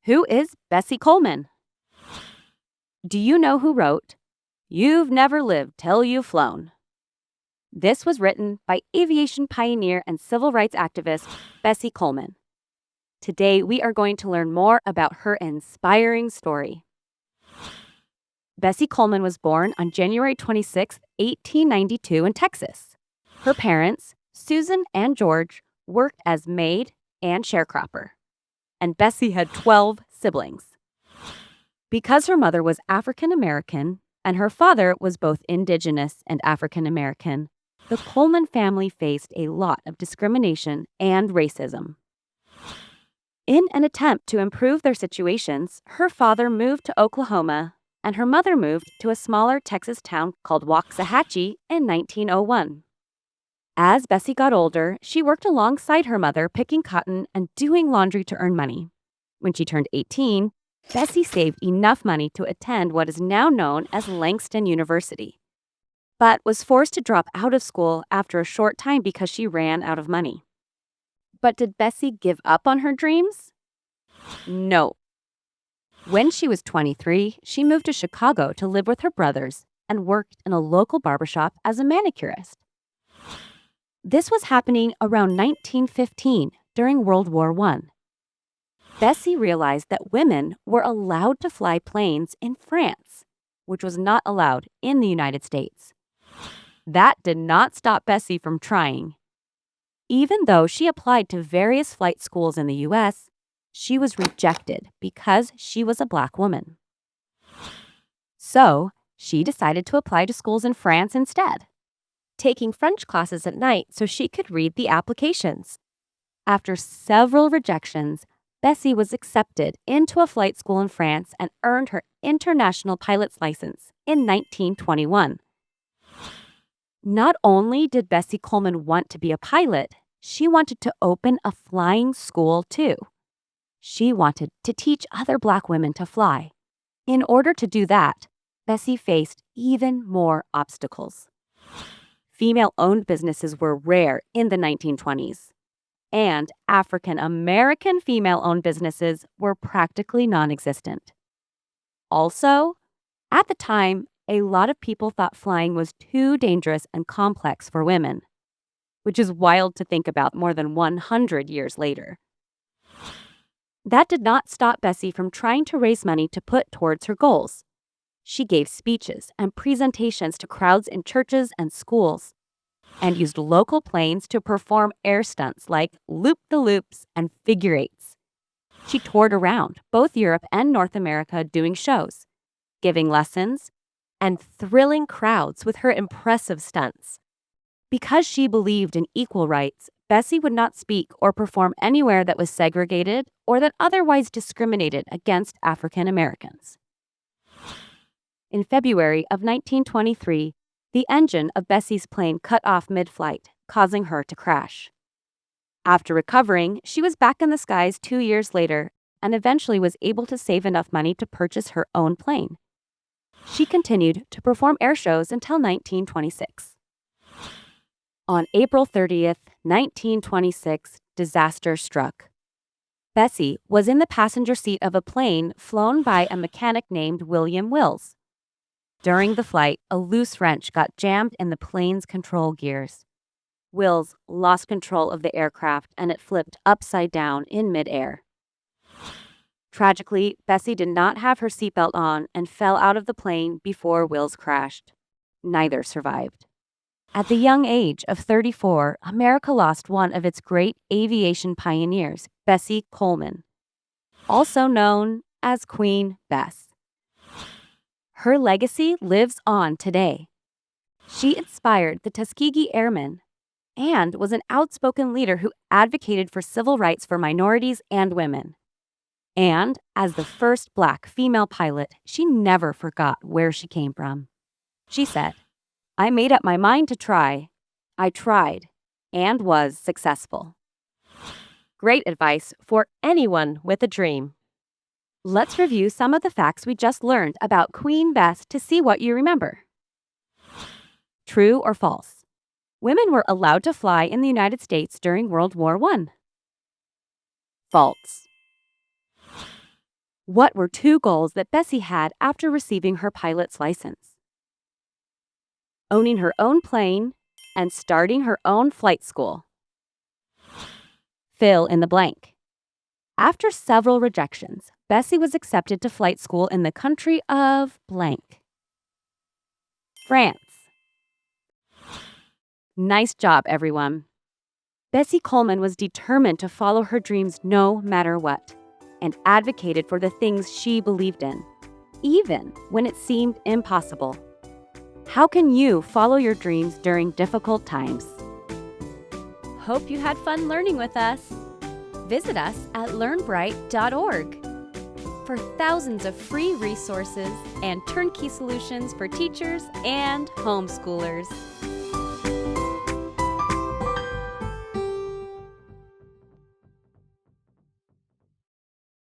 Who is Bessie Coleman? Do you know who wrote, "You've never lived till you've flown"? This was written by aviation pioneer and civil rights activist Bessie Coleman. Today, we are going to learn more about her inspiring story. Bessie Coleman was born on January 26, 1892 in Texas. Her parents, Susan and George, worked as maid and sharecropper, and Bessie had 12 siblings. Because her mother was African American and her father was both Indigenous and African American, the Coleman family faced a lot of discrimination and racism. In an attempt to improve their situations, her father moved to Oklahoma and her mother moved to a smaller Texas town called Waxahachie in 1901. As Bessie got older, she worked alongside her mother picking cotton and doing laundry to earn money. When she turned 18, Bessie saved enough money to attend what is now known as Langston University, but was forced to drop out of school after a short time because she ran out of money. But did Bessie give up on her dreams? No. When she was 23, she moved to Chicago to live with her brothers and worked in a local barbershop as a manicurist. This was happening around 1915 during World War I. Bessie realized that women were allowed to fly planes in France, which was not allowed in the United States. That did not stop Bessie from trying. Even though she applied to various flight schools in the U.S., she was rejected because she was a Black woman. So, she decided to apply to schools in France instead, taking French classes at night so she could read the applications. After several rejections, Bessie was accepted into a flight school in France and earned her international pilot's license in 1921. Not only did Bessie Coleman want to be a pilot, she wanted to open a flying school too. She wanted to teach other Black women to fly. In order to do that, Bessie faced even more obstacles. Female-owned businesses were rare in the 1920s, and African American female-owned businesses were practically non-existent. Also, at the time, a lot of people thought flying was too dangerous and complex for women, which is wild to think about more than 100 years later. That did not stop Bessie from trying to raise money to put towards her goals. She gave speeches and presentations to crowds in churches and schools, and used local planes to perform air stunts like loop-the-loops and figure eights. She toured around both Europe and North America doing shows, giving lessons, and thrilling crowds with her impressive stunts. Because she believed in equal rights, Bessie would not speak or perform anywhere that was segregated or that otherwise discriminated against African Americans. In February of 1923, the engine of Bessie's plane cut off mid-flight, causing her to crash. After recovering, she was back in the skies 2 years later and eventually was able to save enough money to purchase her own plane. She continued to perform air shows until 1926. On April 30th, 1926, disaster struck. Bessie was in the passenger seat of a plane flown by a mechanic named William Wills. During the flight, a loose wrench got jammed in the plane's control gears. Wills lost control of the aircraft and it flipped upside down in midair. Tragically, Bessie did not have her seatbelt on and fell out of the plane before Wills crashed. Neither survived. At the young age of 34, America lost one of its great aviation pioneers, Bessie Coleman, also known as Queen Bess. Her legacy lives on today. She inspired the Tuskegee Airmen and was an outspoken leader who advocated for civil rights for minorities and women. And as the first Black female pilot, she never forgot where she came from. She said, "I made up my mind to try. I tried and was successful." Great advice for anyone with a dream. Let's review some of the facts we just learned about Queen Bess to see what you remember. True or false? Women were allowed to fly in the United States during World War I. False. What were two goals that Bessie had after receiving her pilot's license? Owning her own plane and starting her own flight school. Fill in the blank. After several rejections, Bessie was accepted to flight school in the country of blank. France. Nice job, everyone. Bessie Coleman was determined to follow her dreams no matter what, and advocated for the things she believed in, even when it seemed impossible. How can you follow your dreams during difficult times? Hope you had fun learning with us. Visit us at learnbright.org for thousands of free resources and turnkey solutions for teachers and homeschoolers.